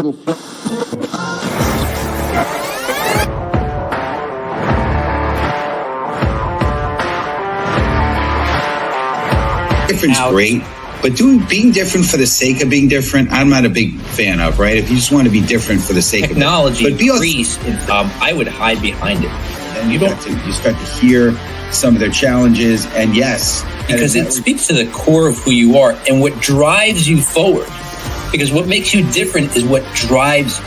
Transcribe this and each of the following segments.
Different's great, but being different for the sake of being different, I'm not a big fan of, right? If you just want to be different for the sake technology of it. Technology, I would hide behind it. And you start to hear some of their challenges, and yes. Because it speaks to the core of who you are and what drives you forward. Because what makes you different is what drives you.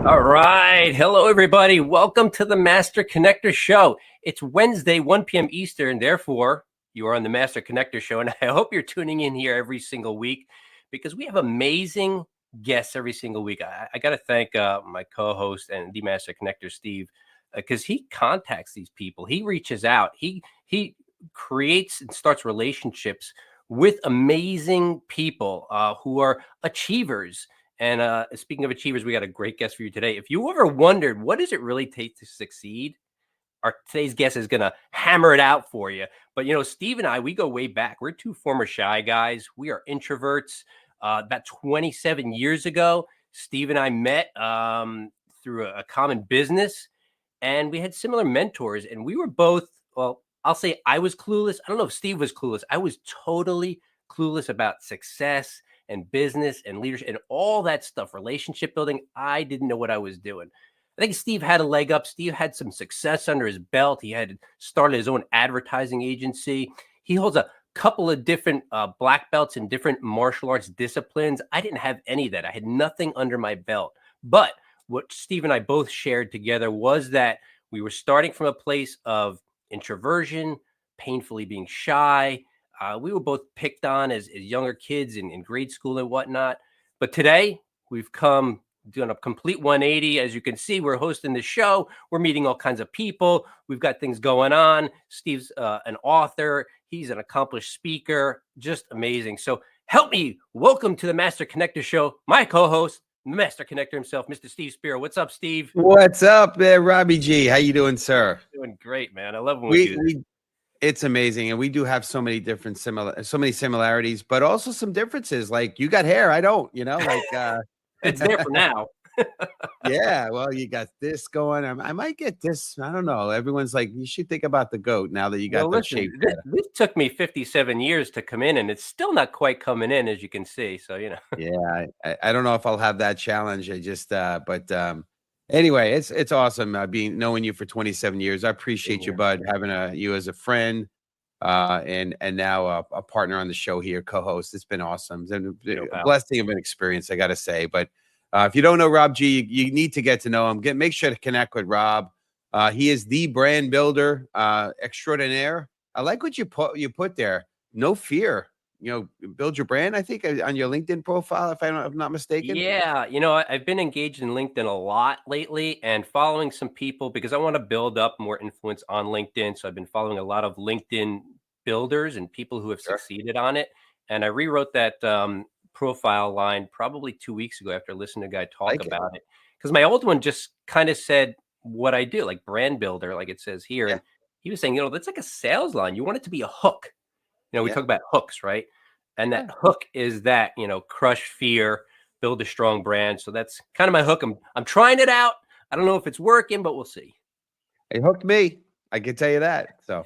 All right. Hello, everybody. Welcome to the Master Connector Show. It's Wednesday, 1 p.m. Eastern. Therefore, you are on the Master Connector Show. And I hope you're tuning in here every single week because we have amazing guests every single week. I got to thank my co-host and the Master Connector, Steve, because he contacts these people. He reaches out. He creates and starts relationships with amazing people who are achievers. And speaking of achievers, we got a great guest for you today. If you ever wondered, what does it really take to succeed? Today's guest is going to hammer it out for you. But, Steve and I, we go way back. We're two former shy guys. We are introverts. About 27 years ago, Steve and I met through a common business, and we had similar mentors. And we were both, well, I'll say I was clueless. I don't know if Steve was clueless. I was totally clueless about success and business and leadership and all that stuff, relationship building. I didn't know what I was doing. I think Steve had a leg up. Steve had some success under his belt. He had started his own advertising agency. He holds a couple of different black belts in different martial arts disciplines. I didn't have any of that. I had nothing under my belt. But what Steve and I both shared together was that we were starting from a place of introversion, painfully being shy. We were both picked on as younger kids in grade school and whatnot. But today we've come doing a complete 180. As you can see, we're hosting the show. We're meeting all kinds of people. We've got things going on. Steve's an author. He's an accomplished speaker. Just amazing. So help me welcome to the Master Connector Show, my co-host, Master Connector himself, Mr. Steve Spiro. What's up, Steve? What's up there, Robbie G? How you doing, sir? Doing great, man. I love when we do this. It's amazing, and we do have so many different similarities, but also some differences. Like you got hair, I don't. It's there for now. Yeah, well, you got this going. I might get this. I don't know. Everyone's like, you should think about the goat now that you got the shape. This took me 57 years to come in, and it's still not quite coming in, as you can see. So Yeah, I don't know if I'll have that challenge. I just, anyway, it's awesome knowing you for 27 years. I appreciate you, bud, having you as a friend, and now a partner on the show here, co-host. It's been awesome. It's been a blessing of an experience, I got to say. But if you don't know Rob G, you need to get to know him. Make sure to connect with Rob. He is the brand builder extraordinaire. I like what you put there. No fear. Build your brand, I think, on your LinkedIn profile, if I'm not mistaken. Yeah. I've been engaged in LinkedIn a lot lately and following some people because I want to build up more influence on LinkedIn. So I've been following a lot of LinkedIn builders and people who have succeeded on it. And I rewrote that profile line probably 2 weeks ago after listening to a guy talk about it. Because my old one just kind of said what I do, like brand builder, like it says here. Yeah. And he was saying, that's like a sales line. You want it to be a hook. We talk about hooks, right? And that hook is that, crush fear, build a strong brand. So that's kind of my hook. I'm trying it out. I don't know if it's working, but we'll see. It hooked me. I can tell you that. So,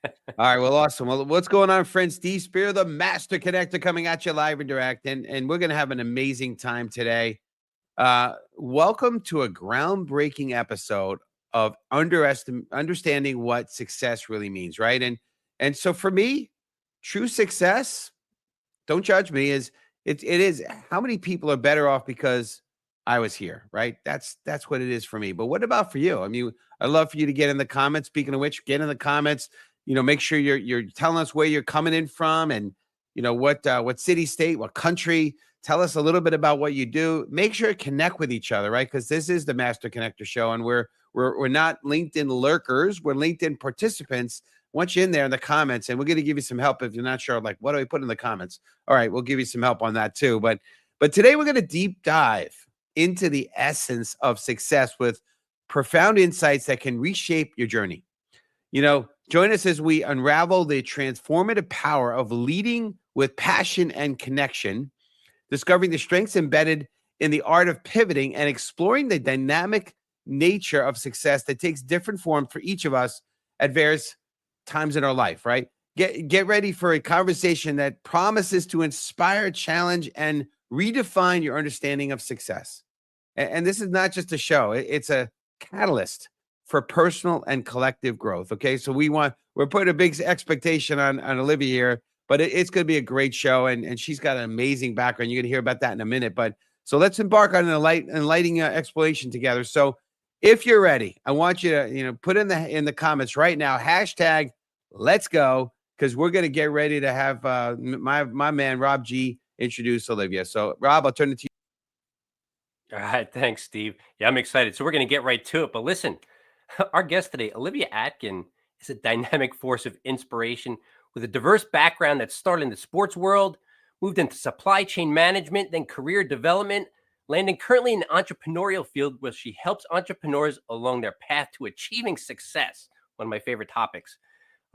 all right. Well, awesome. Well, what's going on, friends? Steve Spiro, the Master Connector, coming at you live and direct. And we're going to have an amazing time today. Welcome to a groundbreaking episode of understanding what success really means, right? And so for me, true success, don't judge me, it is how many people are better off because I was here, right? That's what it is for me. But what about for you? I mean, I'd love for you to get in the comments. Speaking of which, get in the comments, make sure you're telling us where you're coming in from and, what city, state, what country. Tell us a little bit about what you do. Make sure to connect with each other, right? Because this is the Master Connector Show, and we're not LinkedIn lurkers. We're LinkedIn participants. Want you in there in the comments, and we're going to give you some help if you're not sure. Like, what do I put in the comments? All right, we'll give you some help on that too. But today we're going to deep dive into the essence of success with profound insights that can reshape your journey. Join us as we unravel the transformative power of leading with passion and connection, discovering the strengths embedded in the art of pivoting, and exploring the dynamic nature of success that takes different form for each of us at various times in our life, right? Get ready for a conversation that promises to inspire, challenge, and redefine your understanding of success. And this is not just a show, it's a catalyst for personal and collective growth. Okay. So we're putting a big expectation on Olivia here, but it's going to be a great show. And she's got an amazing background. You're going to hear about that in a minute. But so let's embark on an enlightening exploration together. So if you're ready, I want you to, put in the comments right now, hashtag let's go, because we're going to get ready to have my man, Rob G, introduce Olivia. So Rob, I'll turn it to you. All right. Thanks, Steve. Yeah, I'm excited. So we're going to get right to it. But listen, our guest today, Olivia Atkin, is a dynamic force of inspiration with a diverse background that started in the sports world, moved into supply chain management, then career development, landing currently in the entrepreneurial field where she helps entrepreneurs along their path to achieving success. One of my favorite topics.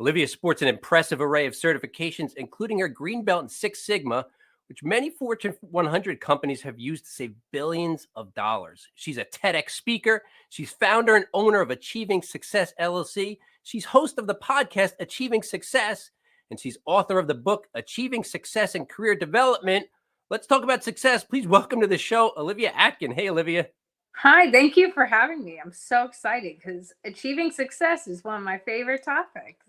Olivia sports an impressive array of certifications, including her Green Belt in Six Sigma, which many Fortune 100 companies have used to save billions of dollars. She's a TEDx speaker. She's founder and owner of Achieving Success LLC. She's host of the podcast Achieving Success, and she's author of the book Achieving Success in Career Development. Let's talk about success. Please welcome to the show, Olivia Atkin. Hey, Olivia. Hi, thank you for having me. I'm so excited because achieving success is one of my favorite topics.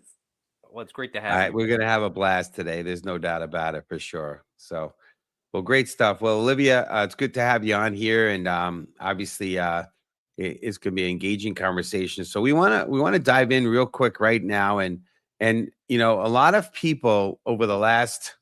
Well, it's great to All have right, you. we're going to have a blast today. There's no doubt about it for sure. So, well, great stuff. Well, Olivia, it's good to have you on here, and obviously, it's going to be an engaging conversation. So we want to dive in real quick right now, and a lot of people over the last,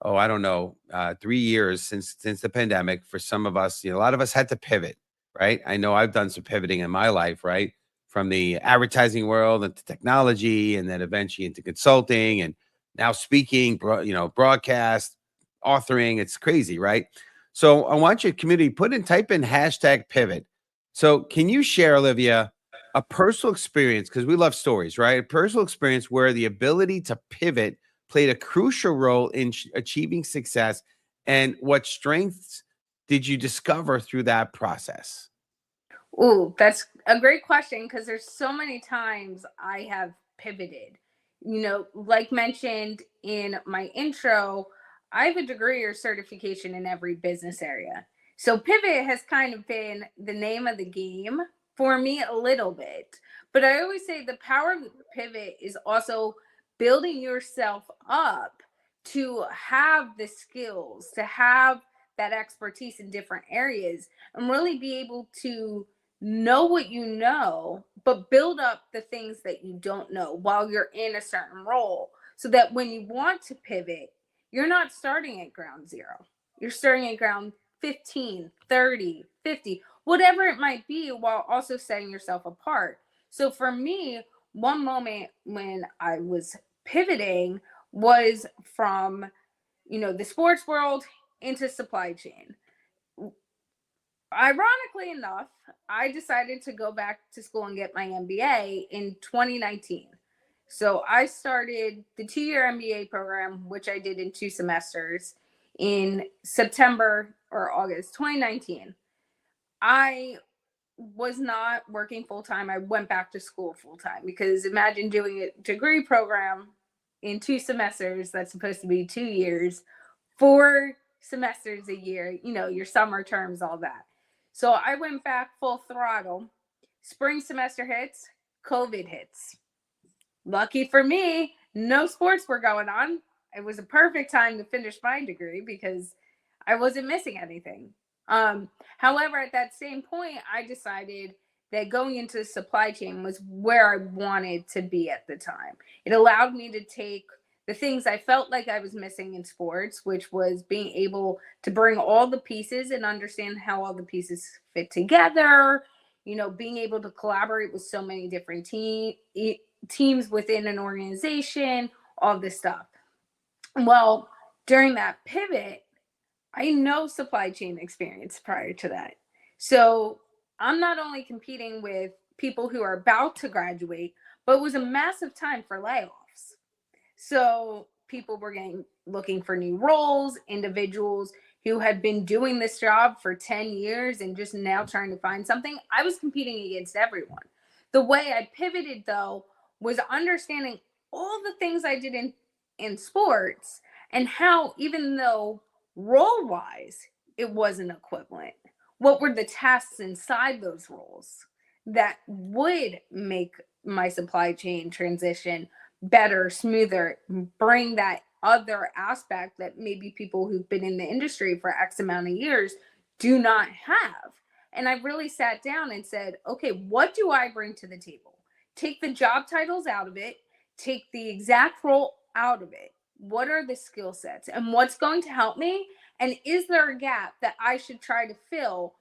I don't know, 3 years since the pandemic. For some of us, a lot of us had to pivot, right? I know I've done some pivoting in my life, right? From the advertising world into technology, and then eventually into consulting, and now speaking, broadcast, authoring. It's crazy, right? So I want your community type in hashtag pivot. So can you share, Olivia, a personal experience? Because we love stories, right? A personal experience where the ability to pivot played a crucial role in achieving success, and what strengths did you discover through that process? Ooh, that's a great question because there's so many times I have pivoted. Like mentioned in my intro, I have a degree or certification in every business area. So pivot has kind of been the name of the game for me a little bit. But I always say the power of the pivot is also building yourself up to have the skills, to have that expertise in different areas, and really be able to know what you know, but build up the things that you don't know while you're in a certain role, so that when you want to pivot, you're not starting at ground zero. You're starting at ground 15, 30, 50, whatever it might be, while also setting yourself apart. So for me, one moment when I was pivoting was from, the sports world into supply chain. Ironically enough, I decided to go back to school and get my MBA in 2019. So I started the 2-year MBA program, which I did in 2 semesters, in September or August 2019. I was not working full time. I went back to school full time, because imagine doing a degree program in 2 semesters that's supposed to be 2 years, 4 semesters a year, your summer terms, all that. So I went back full throttle. Spring semester hits, COVID hits. Lucky for me, no sports were going on. It was a perfect time to finish my degree because I wasn't missing anything. However, at that same point, I decided that going into supply chain was where I wanted to be at the time. It allowed me to take the things I felt like I was missing in sports, which was being able to bring all the pieces and understand how all the pieces fit together, being able to collaborate with so many different teams within an organization, all this stuff. Well, during that pivot, I know supply chain experience prior to that. So I'm not only competing with people who are about to graduate, but it was a massive time for layoffs. So people were looking for new roles, individuals who had been doing this job for 10 years and just now trying to find something. I was competing against everyone. The way I pivoted, though, was understanding all the things I did in sports and how, even though role-wise it wasn't equivalent, what were the tasks inside those roles that would make my supply chain transition better, smoother, bring that other aspect that maybe people who've been in the industry for X amount of years do not have. And I really sat down and said, okay, what do I bring to the table? Take the job titles out of it, take the exact role out of it. What are the skill sets and what's going to help me? And is there a gap that I should try to fill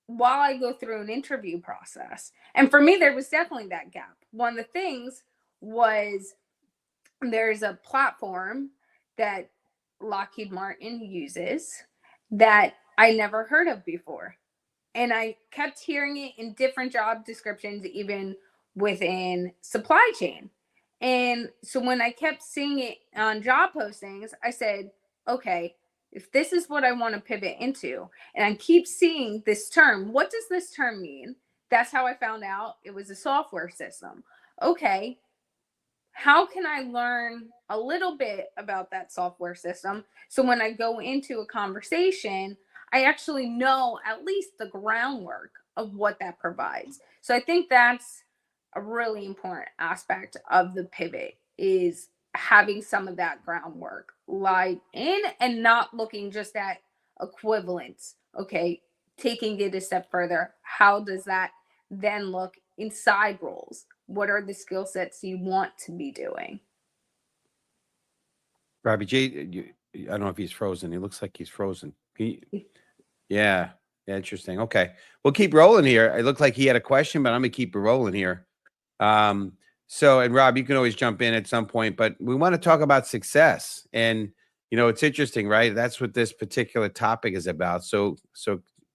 while I go through an interview process? And for me, there was definitely that gap. One of the things was there's a platform that Lockheed Martin uses that I never heard of before. And I kept hearing it in different job descriptions, even within supply chain. And so when I kept seeing it on job postings, I said, okay, if this is what I want to pivot into, and I keep seeing this term, what does this term mean? That's how I found out it was a software system. Okay, how can I learn a little bit about that software system so when I go into a conversation, I actually know at least the groundwork of what that provides. So I think that's a really important aspect of the pivot, is having some of that groundwork lie in and not looking just at equivalence. Okay, taking it a step further, how does that then look inside roles? What are the skill sets you want to be doing? Robbie J, I don't know if he's frozen. He looks like he's frozen. Yeah, interesting. Okay, we'll keep rolling here. It looked like he had a question, but I'm gonna keep it rolling here. So, and Rob, you can always jump in at some point, but we want to talk about success. And it's interesting, right? That's what this particular topic is about. So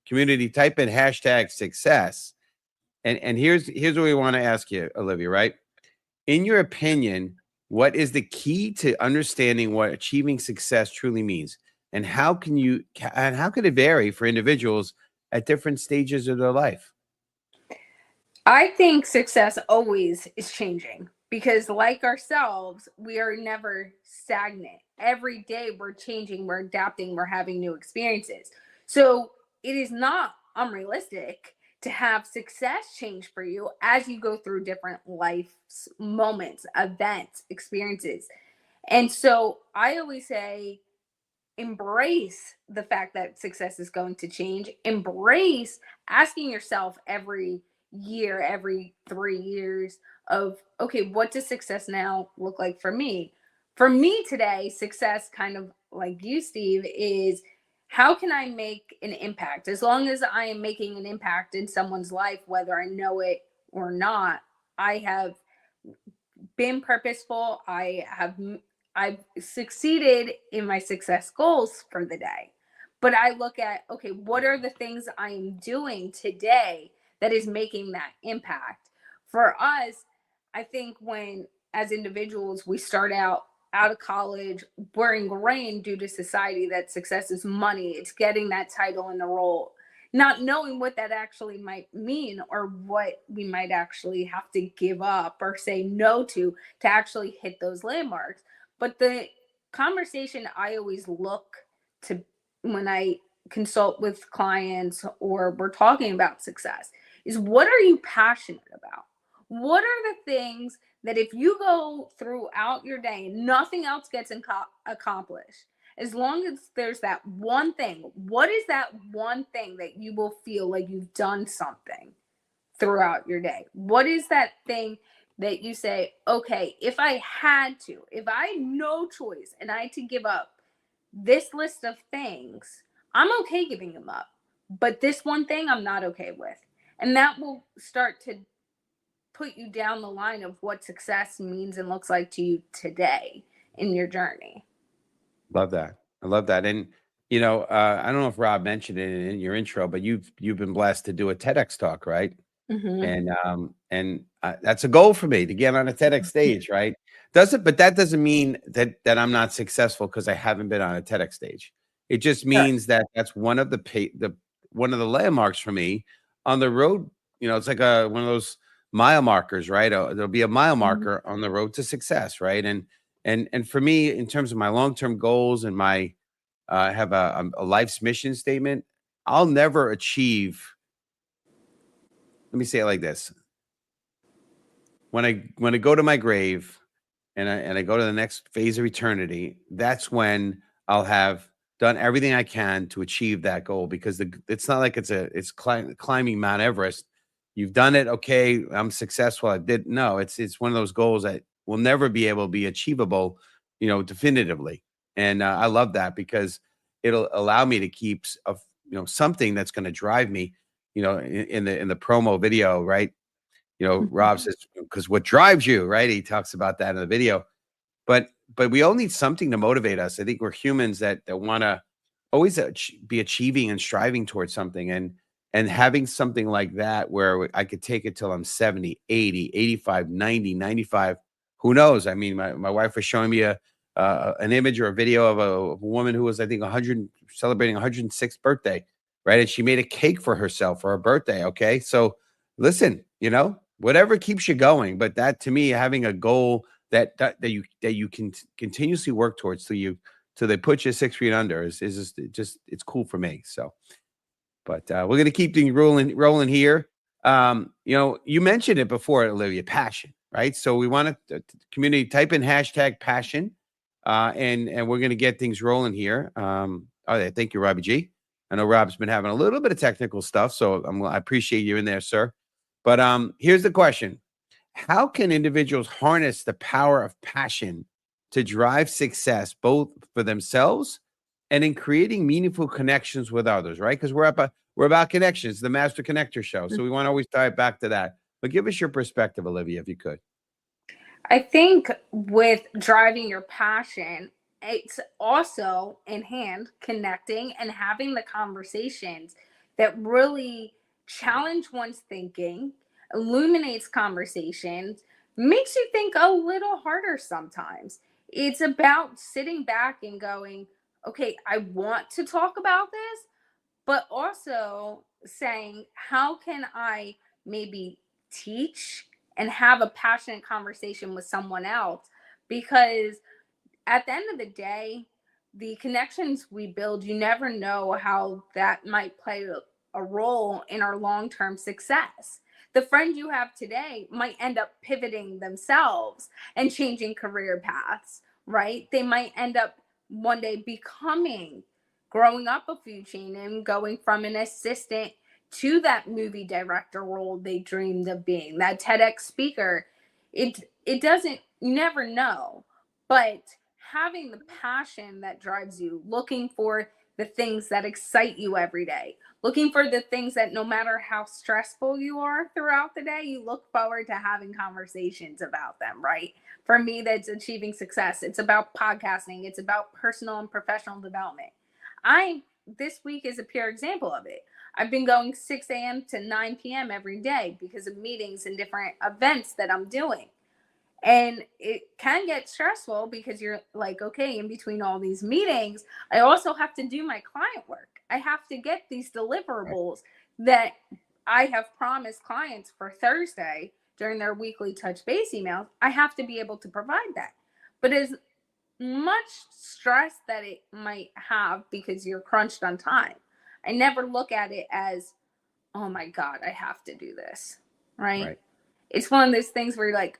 community, type in hashtag success. And here's what we want to ask you, Olivia, right? In your opinion, what is the key to understanding what achieving success truly means? And how can it vary for individuals at different stages of their life? I think success always is changing because, like ourselves, we are never stagnant. Every day we're changing, we're adapting, we're having new experiences. So it is not unrealistic to have success change for you as you go through different life's moments, events, experiences. And so I always say, embrace the fact that success is going to change. Embrace asking yourself every year, every 3 years of, okay, what does success now look like for me? For me today, success, kind of like you, Steve, is how can I make an impact? As long as I am making an impact in someone's life, whether I know it or not, I have been purposeful. I've succeeded in my success goals for the day. But I look at, okay, what are the things I am doing today that is making that impact? For us, I think when as individuals we start out of college, we're ingrained due to society that success is money. It's getting that title and the role, not knowing what that actually might mean or what we might actually have to give up or say no to actually hit those landmarks. But the conversation I always look to when I consult with clients or we're talking about success is, what are you passionate about? What are the things that if you go throughout your day and nothing else gets accomplished, as long as there's that one thing, what is that one thing that you will feel like you've done something throughout your day? What is that thing that you say, okay, if I had no choice and I had to give up this list of things, I'm okay giving them up. But this one thing I'm not okay with. And that will start to put you down the line of what success means and looks like to you today in your journey. Love that. I love that. And, I don't know if Rob mentioned it in your intro, but you've been blessed to do a TEDx talk, right? Mm-hmm. And And that's a goal for me to get on a TEDx stage, right? But that doesn't mean that I'm not successful because I haven't been on a TEDx stage. It just Sure. means that that's one of the landmarks for me on the road. It's like one of those mile markers, right? There'll be a mile marker on the road to success, right? And for me, in terms of my long-term goals and my I have a life's mission statement. I'll never achieve. Let me say it like this: when I go to my grave and I go to the next phase of eternity, that's when I'll have done everything I can to achieve that goal. Because it's not like it's climbing Mount Everest. You've done it, okay. I'm successful. I did no. It's one of those goals that will never be able to be achievable, definitively. And I love that because it'll allow me to keep something that's going to drive me. In the promo video, right? Rob says, because what drives you, right? He talks about that in the video. But we all need something to motivate us. I think we're humans that want to always be achieving and striving towards something. And having something like that where I could take it till I'm 70, 80, 85, 90, 95. Who knows? I mean, my wife was showing me an image or a video of a woman who was, I think, 100, celebrating 106th birthday, right? And she made a cake for herself for her birthday. Okay. So listen, whatever keeps you going. But that, to me, having a goal that you can continuously work towards till they put you 6 feet under is just it's cool for me. So, but we're gonna keep things rolling here. You mentioned it before, Olivia, passion, right? So we want to community type in hashtag passion, and we're gonna get things rolling here. Thank you, Robbie G. I know Rob's been having a little bit of technical stuff, so I appreciate you in there, sir. But here's the question. How can individuals harness the power of passion to drive success, both for themselves and in creating meaningful connections with others, right? Because we're about connections, the Master Connector Show. So we want to always tie it back to that. But give us your perspective, Olivia, if you could. I think with driving your passion, it's also in hand connecting and having the conversations that really challenge one's thinking, illuminates conversations, makes you think a little harder sometimes. It's about sitting back and going, okay, I want to talk about this, but also saying, how can I maybe teach and have a passionate conversation with someone else? Because at the end of the day, the connections we build, you never know how that might play a role in our long-term success. The friend you have today might end up pivoting themselves and changing career paths, right? They might end up one day growing up a food chain and going from an assistant to that movie director role they dreamed of being, that TEDx speaker. It doesn't, you never know. But having the passion that drives you, looking for the things that excite you every day, looking for the things that no matter how stressful you are throughout the day, you look forward to having conversations about them, right? For me, that's achieving success. It's about podcasting. It's about personal and professional development. This week is a pure example of it. I've been going 6 a.m. to 9 p.m. every day because of meetings and different events that I'm doing. And it can get stressful because you're like, okay, in between all these meetings, I also have to do my client work. I have to get these deliverables that I have promised clients for Thursday during their weekly touch base emails. I have to be able to provide that. But as much stress that it might have because you're crunched on time, I never look at it as, oh my God, I have to do this, right? It's one of those things where you're like,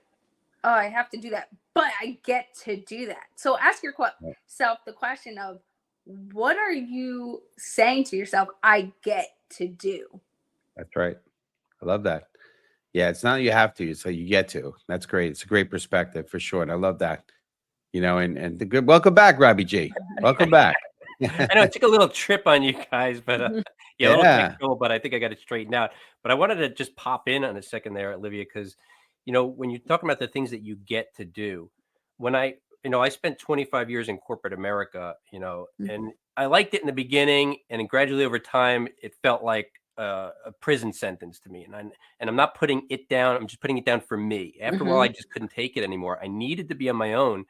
oh, I have to do that, but I get to do that. So ask yourself the question of, what are you saying to yourself, I get to do? That's right. I love that. Yeah, it's not you have to, so you get to. That's great. It's a great perspective for sure. And I love that. And the good welcome back, Robbie G. Welcome back. I know it took a little trip on you guys, but a little technical, but I think I got it straightened out. But I wanted to just pop in on a second there, Olivia, because when you're talking about the things that you get to do, when I spent 25 years in corporate America, and I liked it in the beginning, and gradually over time, it felt like a prison sentence to me, and I'm not putting it down. I'm just putting it down for me. After a while, I just couldn't take it anymore. I needed to be on my own.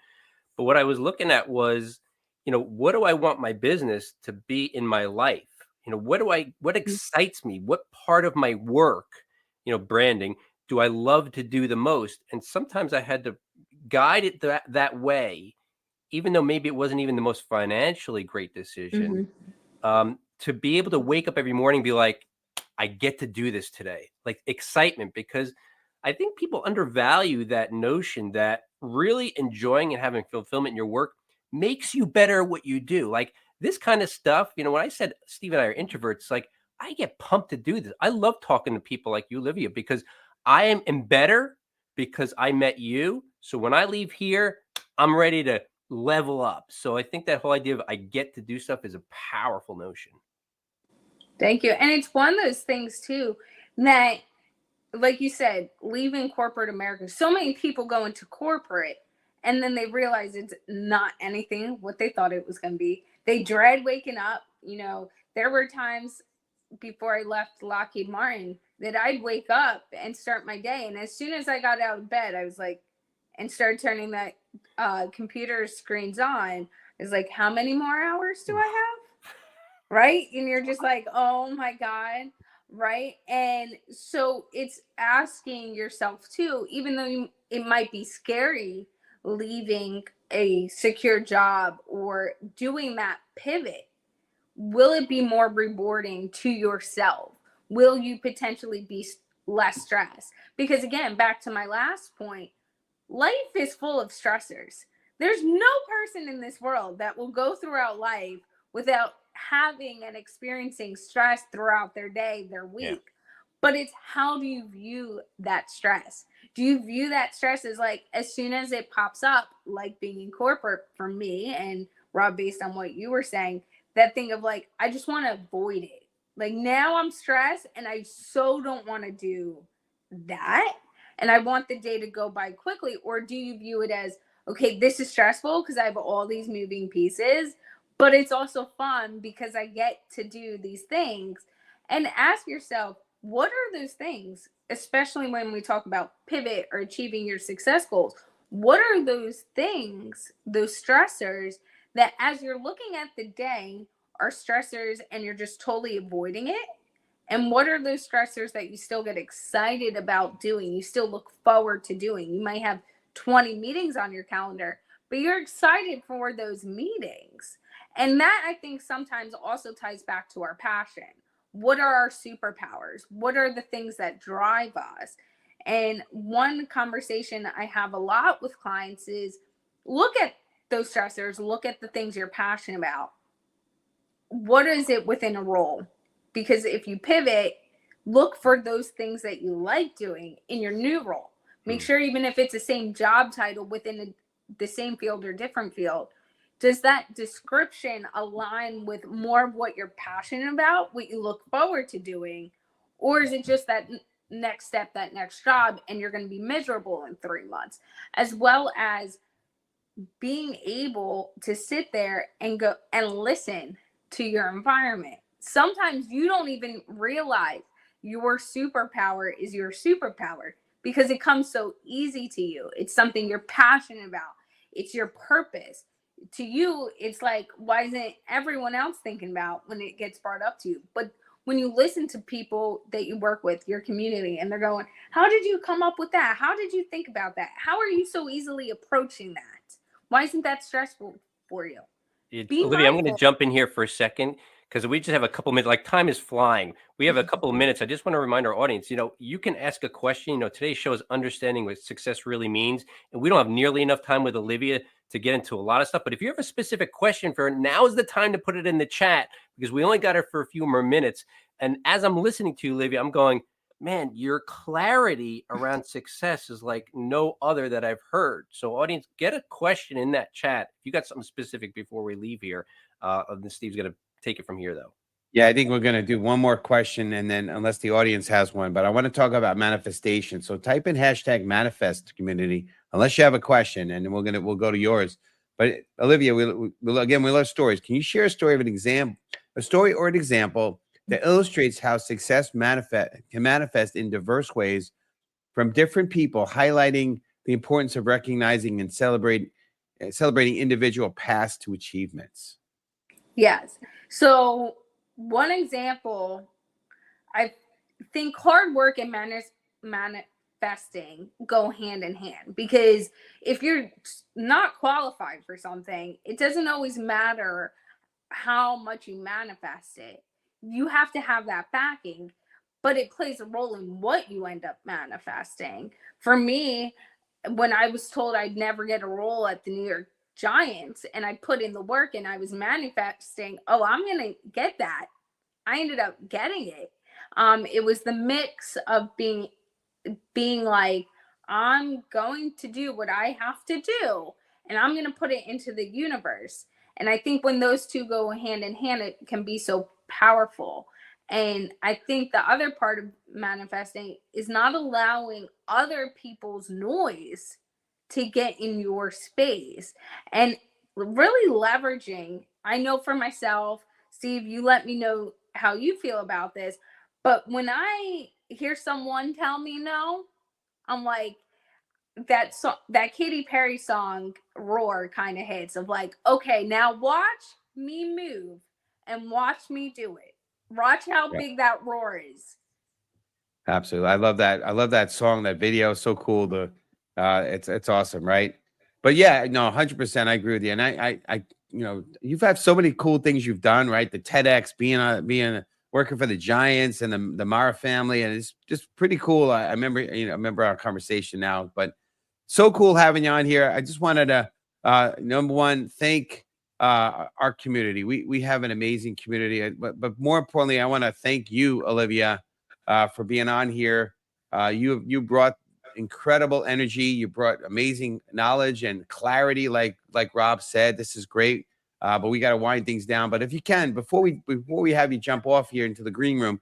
But what I was looking at was, what do I want my business to be in my life? What excites me? What part of my work, branding, do I love to do the most? And sometimes I had to guide it that way, even though maybe it wasn't even the most financially great decision, to be able to wake up every morning and be like, I get to do this today, like excitement, because I think people undervalue that notion that really enjoying and having fulfillment in your work makes you better at what you do. Like this kind of stuff, when I said Steve and I are introverts, like I get pumped to do this. I love talking to people like you, Olivia, because I am better because I met you. So when I leave here, I'm ready to level up. So I think that whole idea of I get to do stuff is a powerful notion. Thank you. And it's one of those things too, that, like you said, leaving corporate America, so many people go into corporate and then they realize it's not anything what they thought it was going to be. They dread waking up. There were times before I left Lockheed Martin that I'd wake up and start my day. And as soon as I got out of bed, I was like, and started turning that computer screens on, I was like, how many more hours do I have? Right? And you're just like, oh my God. Right. And so it's asking yourself too, even though it might be scary leaving a secure job or doing that pivot, will it be more rewarding to yourself? Will you potentially be less stressed? Because again, back to my last point, life is full of stressors. There's no person in this world that will go throughout life without having and experiencing stress throughout their day, their week. Yeah. But it's how do you view that stress? Do you view that stress as like, as soon as it pops up, like being in corporate for me and Rob, based on what you were saying, that thing of like, I just want to avoid it. Like now I'm stressed and I so don't want to do that. And I want the day to go by quickly. Or do you view it as, okay, this is stressful because I have all these moving pieces, but it's also fun because I get to do these things. And ask yourself, what are those things, especially when we talk about pivot or achieving your success goals? What are those things, those stressors that as you're looking at the day are stressors and you're just totally avoiding it? And what are those stressors that you still get excited about doing? You still look forward to doing. You might have 20 meetings on your calendar, but you're excited for those meetings. And that, I think, sometimes also ties back to our passion. What are our superpowers? What are the things that drive us? And one conversation I have a lot with clients is look at those stressors, look at the things you're passionate about. What is it within a role? Because if you pivot, look for those things that you like doing in your new role. Make sure even if it's the same job title within the same field or different field, does that description align with more of what you're passionate about, what you look forward to doing? Or is it just that next step, that next job, and you're going to be miserable in 3 months? As well as being able to sit there and go and listen to your environment. Sometimes you don't even realize your superpower is your superpower because it comes so easy to you. It's something you're passionate about. It's your purpose. To you, it's like, why isn't everyone else thinking about when it gets brought up to you? But when you listen to people that you work with, your community, and they're going, how did you come up with that? How did you think about that? How are you so easily approaching that? Why isn't that stressful for you? Olivia, I'm going to jump in here for a second because we just have a couple minutes. Like time is flying. We have a couple of minutes. I just want to remind our audience, you can ask a question. Today's show is understanding what success really means. And we don't have nearly enough time with Olivia to get into a lot of stuff. But if you have a specific question for her, now is the time to put it in the chat because we only got her for a few more minutes. And as I'm listening to you, Olivia, I'm going, man, your clarity around success is like no other that I've heard. So audience, get a question in that chat. If you got something specific before we leave here, then Steve's going to take it from here though. Yeah, I think we're going to do one more question and then unless the audience has one, but I want to talk about manifestation. So type in hashtag manifest community, unless you have a question, and then we'll go to yours. But Olivia, we love stories. Can you share a story of an example, a story or an example that illustrates how success can manifest in diverse ways from different people, highlighting the importance of recognizing and celebrating individual paths to achievements. Yes. So one example, I think hard work and manifesting go hand in hand, because if you're not qualified for something, it doesn't always matter how much you manifest it. You have to have that backing, but it plays a role in what you end up manifesting. For me, when I was told I'd never get a role at the New York Giants and I put in the work and I was manifesting, oh, I'm going to get that. I ended up getting it. It was the mix of being like, I'm going to do what I have to do and I'm going to put it into the universe. And I think when those two go hand in hand, it can be so powerful. And I think the other part of manifesting is not allowing other people's noise to get in your space and really leveraging. I know for myself, Steve, you let me know how you feel about this. But when I hear someone tell me no, I'm like, that Katy Perry song Roar kind of hits of like, okay, now watch me move and watch me do it. Watch how big that roar is. Absolutely. I love that. I love that song, that video. So cool. It's awesome, right? But yeah, no, 100%. I agree with you. And I, you've had so many cool things you've done, right? The TEDx, working for the Giants and the Mara family, and it's just pretty cool. I remember our conversation now, but so cool having you on here. I just wanted to, number one, thank our community. We have an amazing community, but more importantly, I want to thank you, Olivia, for being on here. You brought incredible energy. You brought amazing knowledge and clarity, like Rob said. This is great, but we got to wind things down. But if you can, before we have you jump off here into the green room,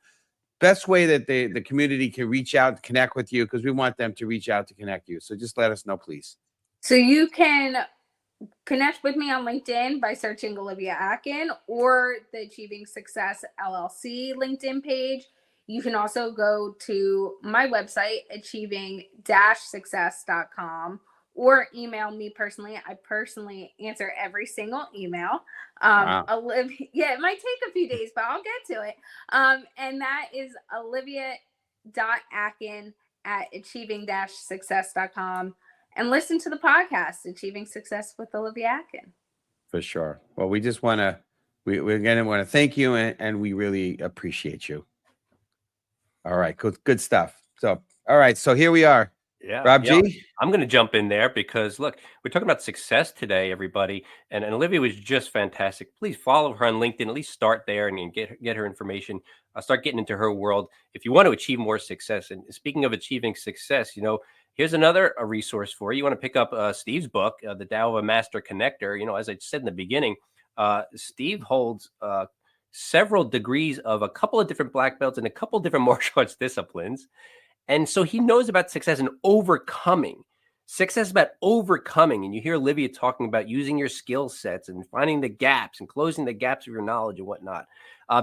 best way that the community can reach out and connect with you, because we want them to reach out to connect you. So just let us know, please. So you can connect with me on LinkedIn by searching Olivia Akin or the Achieving Success LLC LinkedIn page. You can also go to my website, achieving-success.com, or email me personally. I personally answer every single email. Wow. Yeah, it might take a few days, but I'll get to it. And that is olivia.akin@achieving-success.com. And listen to the podcast, Achieving Success with Olivia Akin. For sure. Well, we just want to, we again want to thank you, and we really appreciate you. All right, good stuff. So, all right, so here we are. Yeah, Rob G. I'm going to jump in there because look, we're talking about success today, everybody, and Olivia was just fantastic. Please follow her on LinkedIn. At least start there and get her information. Start getting into her world if you want to achieve more success. And speaking of achieving success, here's another resource for you. You want to pick up Steve's book, The Tao of a Master Connector. As I said in the beginning, Steve holds several degrees of a couple of different black belts and a couple of different martial arts disciplines. And so he knows about success and overcoming. Success is about overcoming. And you hear Olivia talking about using your skill sets and finding the gaps and closing the gaps of your knowledge and whatnot.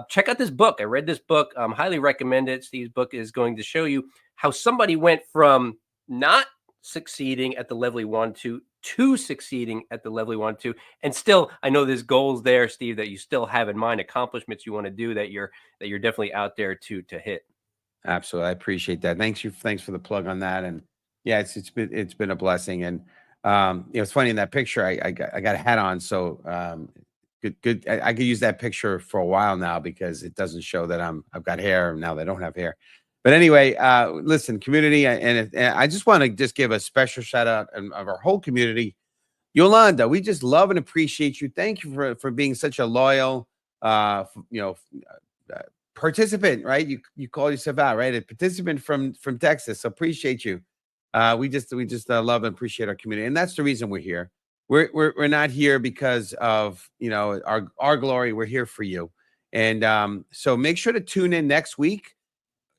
Check out this book. I read this book. Highly recommend it. Steve's book is going to show you how somebody went from not succeeding at the level he wanted to succeeding at the level he wanted to. And still, I know there's goals there, Steve, that you still have in mind, accomplishments you want to do that you're definitely out there to hit. Absolutely. I appreciate that. Thanks for the plug on that. And yeah, it's been a blessing. And it's funny in that picture, I got a hat on. So good. I could use that picture for a while now because it doesn't show that I've got hair now that I don't have hair. But anyway, listen, community, and I just want to give a special shout out of our whole community. Yolanda, we just love and appreciate you. Thank you for being such a loyal, participant, right? You call yourself out, right? A participant from Texas. So appreciate you. We just love and appreciate our community, and that's the reason we're here. We're not here because of our glory. We're here for you, and so make sure to tune in next week.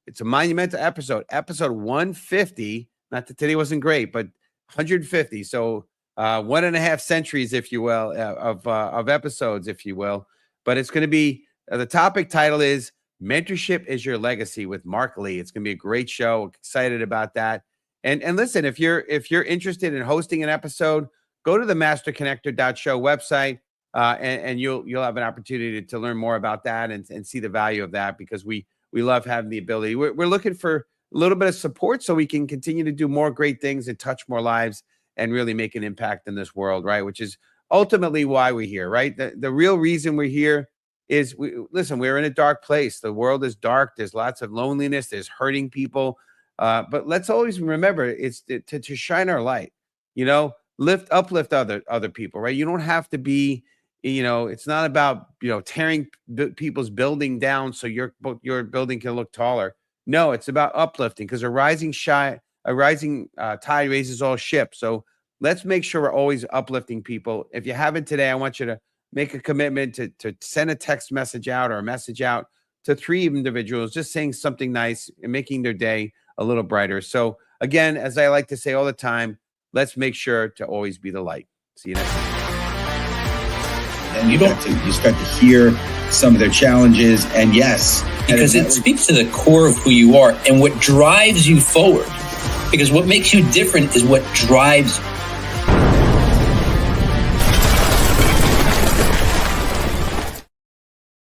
It's a monumental episode 150. Not that today wasn't great, but 150. So 1.5 centuries, if you will, of episodes, if you will. But it's going to be the topic title is Mentorship is Your Legacy with Mark Lee. It's going to be a great show. Excited about that. And listen, if you're interested in hosting an episode, go to the masterconnector.show website, and you'll have an opportunity to learn more about that and see the value of that, because we love having the ability. We're looking for a little bit of support so we can continue to do more great things and touch more lives and really make an impact in this world, right? Which is ultimately why we're here, right? The real reason we're here is, we're in a dark place. The world is dark. There's lots of loneliness. There's hurting people. But let's always remember, it's to shine our light, uplift other people, right? You don't have to be, it's not about, tearing people's building down so your building can look taller. No, it's about uplifting, because a rising tide raises all ships. So let's make sure we're always uplifting people. If you haven't today, I want you to make a commitment to send a text message out or a message out to 3 individuals, just saying something nice and making their day a little brighter. So again, as I like to say all the time, let's make sure to always be the light. See you next time. And you start to hear some of their challenges, and yes, because it speaks to the core of who you are and what drives you forward. Because what makes you different is what drives